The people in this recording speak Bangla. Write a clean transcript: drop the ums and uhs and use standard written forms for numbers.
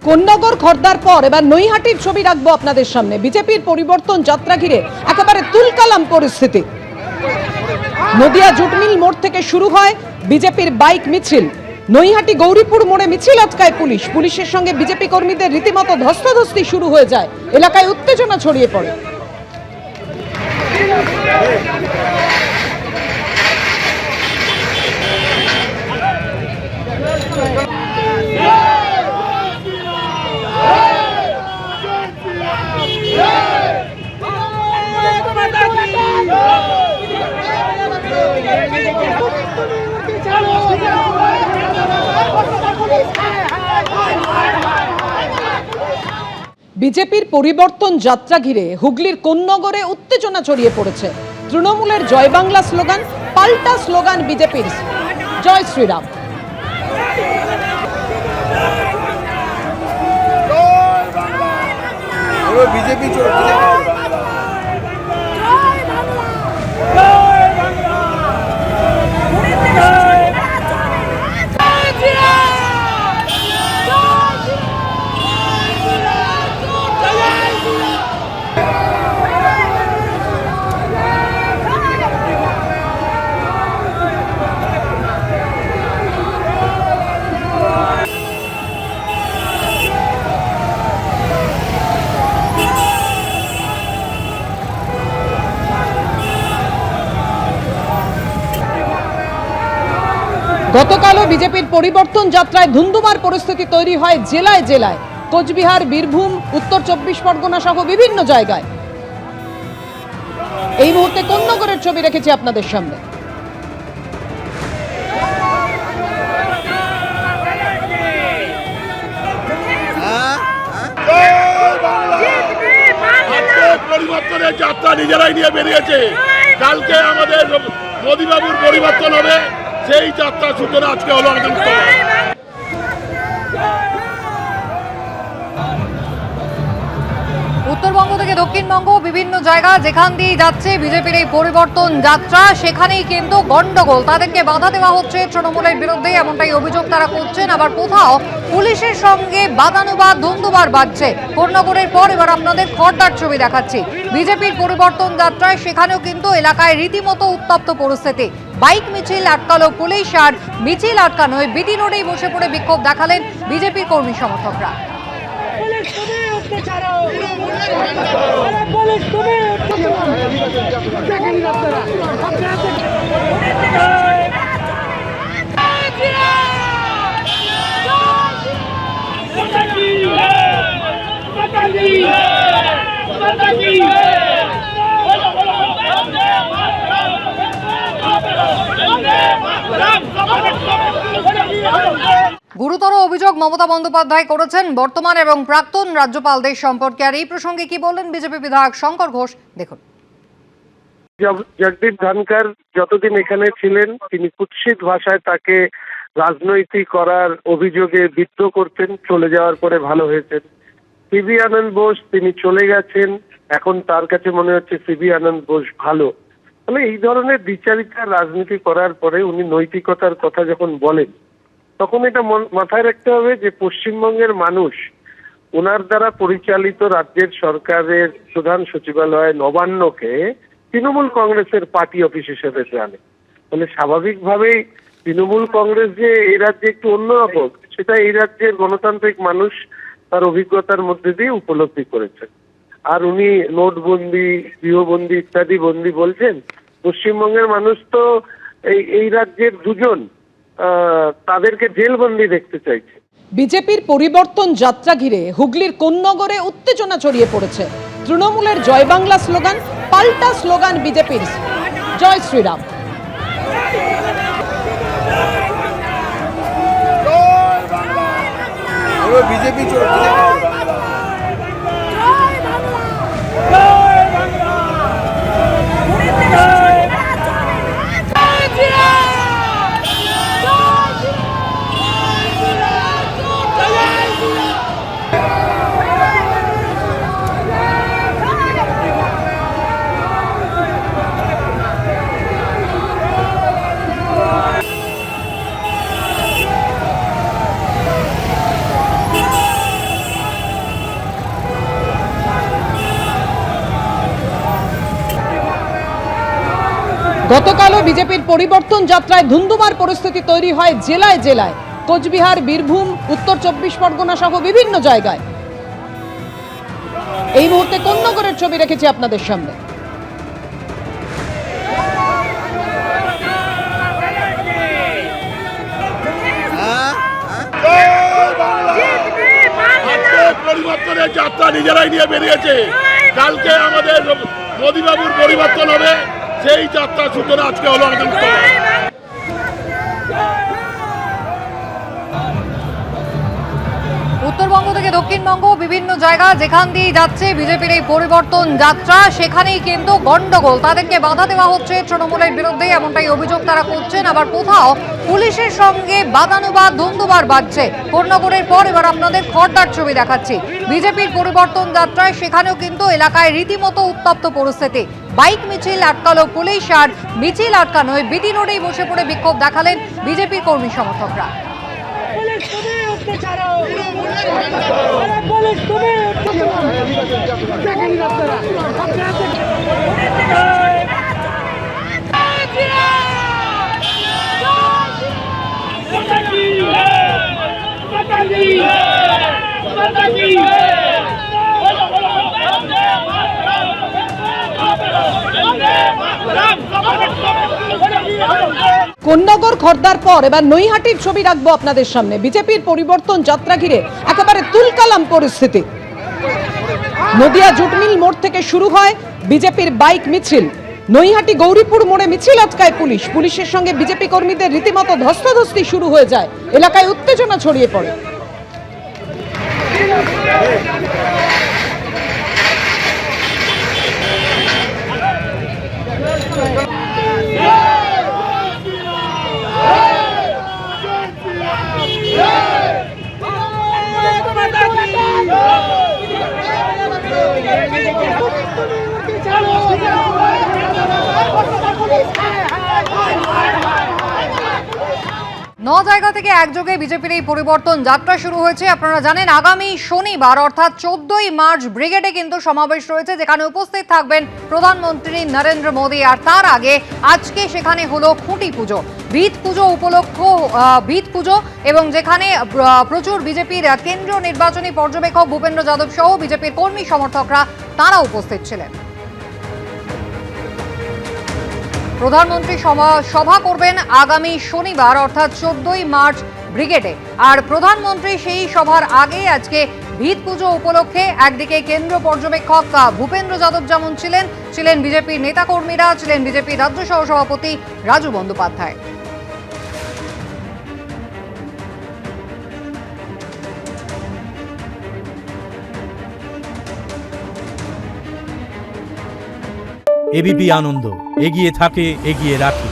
কোন্নগর খর্দার পর এবার নৈহাটির ছবি রাখবো আপনাদের সামনে। বিজেপির পরিবর্তন যাত্রা ঘিরে একেবারে তুলকালাম পরিস্থিতি। নদিয়া জুটমিল মোড় থেকে শুরু হয় বিজেপির বাইক মিছিল। নৈহাটি গৌরীপুর মোড়ে মিছিল আটকায় পুলিশ। পুলিশের সঙ্গে বিজেপি কর্মীদের রীতিমতো ধস্তাধস্তি শুরু হয়ে যায়। এলাকায় উত্তেজনা ছড়িয়ে পড়ে। বিজেপির পরিবর্তন যাত্রা ঘিরে হুগলির কোন্নগরে উত্তেজনা ছড়িয়ে পড়েছে। তৃণমূলের জয় বাংলা স্লোগান, পাল্টা স্লোগান বিজেপির জয় শ্রীরাম। বিজেপি গতকালও বিজেপির পরিবর্তন যাত্রায় ধুন্ধুমার পরিস্থিতি তৈরি হয় জেলায় জেলায়। কোচবিহার, বীরভূম, উত্তর 24 পরগনা সহ বিভিন্ন জায়গায়। এই মুহূর্তে কোন্নগরের ছবি রেখেছি আপনাদের সামনে। পরিবর্তনের যাত্রা নিজেরাই নিয়ে বেরিয়েছে। কালকে আমাদের মোদীবাবুর পরিবর্তন হবে, সেই যাত্রা সূচনা আজকে হলো আমাদের। উত্তরবঙ্গ থেকে দক্ষিণবঙ্গ বিভিন্ন জায়গা যেখান দিয়ে যাচ্ছে বিজেপির এই পরিবর্তন যাত্রা, সেখানেই কিন্তু গন্ডগোল। তাদেরকে বাধা দেওয়া হচ্ছে তৃণমূলের বিরুদ্ধে, এমনটাই অভিযোগ তারা করছেন। আবার কোথাও পুলিশের সঙ্গে বাদানুবাদ, ধুন্ধুমার বাজছে। কোন্নগরের পর এবার আপনাদের খর্দার ছবি দেখাচ্ছি। বিজেপির পরিবর্তন যাত্রায় সেখানেও কিন্তু এলাকায় রীতিমতো উত্তপ্ত পরিস্থিতি। বাইক মিছিল আটকালো পুলিশ, আর মিছিল আটকানোয় বিডি রোডেই বসে পড়ে বিক্ষোভ দেখালেন বিজেপির কর্মী সমর্থকরা। গুরুতর অভিযোগ মমতা বন্দ্যোপাধ্যায় করেছেন বর্তমান এবং প্রাক্তন রাজ্যপালদের সম্পর্কে। আর এই প্রসঙ্গে কি বললেন বিজেপি বিধায়ক শঙ্কর ঘোষ, দেখুন। জগদীপ ধনকর যতদিন এখানে ছিলেন তিনি কুৎসিত ভাষায় তাকে রাজনৈতিক করার অভিযোগে বিদ্রোহ করতেন। চলে যাওয়ার পরে ভালো হয়েছেন। সিবি আনন্দ বোস তিনি চলে গেছেন, এখন তার কাছে মনে হচ্ছে সিবি আনন্দ বোস ভালো। তাহলে এই ধরনের দ্বিচারিতার রাজনীতি করার পরে উনি নৈতিকতার কথা যখন বলেন, তখন এটা মাথায় রাখতে হবে যে পশ্চিমবঙ্গের মানুষ ওনার দ্বারা পরিচালিত রাজ্যের সরকারের প্রধান সচিবালয় নবান্নকে তৃণমূল কংগ্রেসের পার্টি অফিস হিসেবে জানে। তাহলে স্বাভাবিকভাবেই তৃণমূল কংগ্রেস যে এই রাজ্যে একটু অন্যরকম, সেটা এই রাজ্যের গণতান্ত্রিক মানুষ তার অভিজ্ঞতার মধ্যে দিয়ে উপলব্ধি করেছেন। আর উনি নোটবন্দি, গৃহবন্দী ইত্যাদি বন্দি বলছেন। পশ্চিমবঙ্গের মানুষ তো এই রাজ্যের দুজন, তাদেরকে জেলবন্দি দেখতে চাইছে। বিজেপির পরিবর্তন যাত্রা ঘিরে হুগলির কোন্নগরে উত্তেজনা ছড়িয়ে পড়েছে। তৃণমূলের জয় বাংলা স্লোগান, পাল্টা স্লোগান বিজেপির জয় শ্রীরাম। বিজেপি গতকালও বিজেপির পরিবর্তন যাত্রায় ধুন্ধুমার পরিস্থিতি তৈরি হয় জেলায় জেলায়। কোচবিহার, বীরভূম, উত্তর 24 পরগনা সহ বিভিন্ন জায়গায়। এই মুহূর্তে কোন্নগরের ছবি রেখেছি আপনাদের সামনে। আজকে পরিবর্তনের যাত্রা নিজেরাই নিয়ে বেরিয়েছে। কালকে আমাদের মোদিবাবুর পরিবর্তন হবে, সেই যাত্রার সূচনা আজকে হলো আমাদের উত্তরবঙ্গে। উত্তরবঙ্গ থেকে দক্ষিণবঙ্গ বিভিন্ন জায়গা যেখান দিয়ে যাচ্ছে বিজেপির এই পরিবর্তন যাত্রা, সেখানেই কিন্তু গন্ডগোল, তাদেরকে বাধা দেওয়া হচ্ছে তৃণমূলের বিরুদ্ধে, এমনটাই অভিযোগ তারা করছেন। আবার কোথাও পুলিশের সঙ্গে বাদানুবাদ ধুন্ধুমার বাজছে। কোন্নগরের পর এবার আপনাদের খড়দার ছবি দেখাচ্ছি। বিজেপির পরিবর্তন যাত্রায় সেখানেও কিন্তু এলাকায় রীতিমতো উত্তপ্ত পরিস্থিতি। বাইক মিছিল আটকালো পুলিশ, আর মিছিল আটকানোয় বিটি রোডেই বসে পড়ে বিক্ষোভ দেখালেন বিজেপির কর্মী সমর্থকরা। কোন্নগর খর্দার পর এবার নৈহাটির ছবি রাখবো আপনাদের সামনে। বিজেপির পরিবর্তন যাত্রা ঘিরে একেবারে তুলকালাম পরিস্থিতি। নদিয়া জুটমিল মোড় থেকে শুরু হয় বিজেপির বাইক মিছিল। নৈহাটি গৌরীপুর মোড়ে মিছিল আটকায় পুলিশ। পুলিশের সঙ্গে বিজেপি কর্মীদের রীতিমতো ধস্তাধস্তি শুরু হয়ে যায়। এলাকায় উত্তেজনা ছড়িয়ে পড়ে। জায়গা থেকে একযোগে বিজেপির এই পরিবর্তন যাত্রা শুরু হয়েছে। আপনারা জানেন আগামী শনিবার অর্থাৎ 14ই মার্চ ব্রিগেডে কিন্তু সমাবেশ রয়েছে, যেখানে উপস্থিত থাকবেন প্রধানমন্ত্রী নরেন্দ্র মোদী। আর তার আগে আজকে সেখানে হলো খুঁটি পুজো, ভিত পুজো এবং যেখানে প্রচুর বিজেপির কেন্দ্রীয় নির্বাচনী পর্যবেক্ষক ভূপেন্দ্র যাদব সহ বিজেপির কর্মী সমর্থকরা তারা উপস্থিত ছিলেন। প্রধানমন্ত্রী সভা করবেন আগামী শনিবার অর্থাৎ 14ই মার্চ ব্রিগেডে। আর প্রধানমন্ত্রী সেই সভার আগে আজকে ভিত পুজো উপলক্ষে একদিকে কেন্দ্র পর্যবেক্ষক ভূপেন্দ্র যাদব যেমন ছিলেন বিজেপির নেতাকর্মীরা, ছিলেন বিজেপির রাজ্য সহ সভাপতি রাজু বন্দ্যোপাধ্যায়। এবিপি আনন্দ, এগিয়ে থাকে, এগিয়ে রাখে।